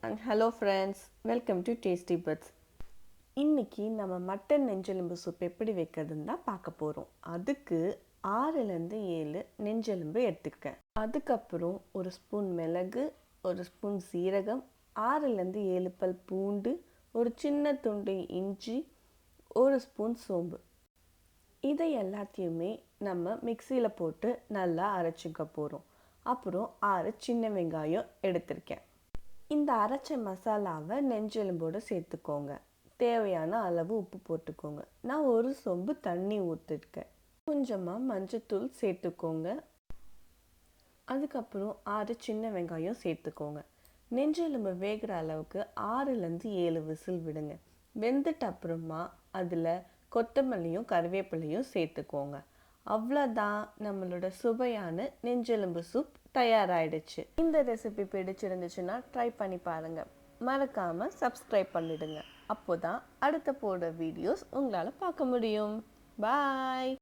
and hello friends, welcome to Tasty Bits. இன்னைக்கு நம்ம mutton நெஞ்செலும்பு soup எப்படி வைக்கிறதுன்னு தான் பார்க்க போகிறோம். அதுக்கு 6லேருந்து 7 நெஞ்செலும்பு எடுத்துக்கேன். அதுக்கப்புறம் ஒரு ஸ்பூன் மிளகு, ஒரு ஸ்பூன் சீரகம், 6லேருந்து 7 பல் பூண்டு, ஒரு சின்ன துண்டு இஞ்சி, ஒரு ஸ்பூன் சோம்பு. இதை எல்லாத்தையுமே நம்ம மிக்சியில் போட்டு நல்லா அரைச்சிக்க போகிறோம். அப்புறம் 6 சின்ன வெங்காயம் எடுத்திருக்கேன். இந்த அரைச்ச மசாலாவை நெஞ்செலும்போடு சேர்த்துக்கோங்க. தேவையான அளவு உப்பு போட்டுக்கோங்க. நான் ஒரு சொம்பு தண்ணி ஊற்றிருக்கேன். கொஞ்சமாக மஞ்சத்தூள் சேர்த்துக்கோங்க. அதுக்கப்புறம் 6 சின்ன வெங்காயம் சேர்த்துக்கோங்க. நெஞ்செலும்பு வேகிற அளவுக்கு 6லேருந்து 7 விசில் விடுங்க. வெந்துட்ட அப்புறமா அதில் கொத்தமல்லியும் கருவேப்பிலையும் சேர்த்துக்கோங்க. அவ்வளோதான், நம்மளோட சுவையான நெஞ்செலும்பு சூப் தயாராகிடுச்சு. இந்த ரெசிபி பிடிச்சிருந்துச்சுன்னா ட்ரை பண்ணி பாருங்கள். மறக்காமல் சப்ஸ்கிரைப் பண்ணிடுங்க. அப்போ தான் அடுத்த போடுற வீடியோஸ் உங்களால் பார்க்க முடியும். பாய்.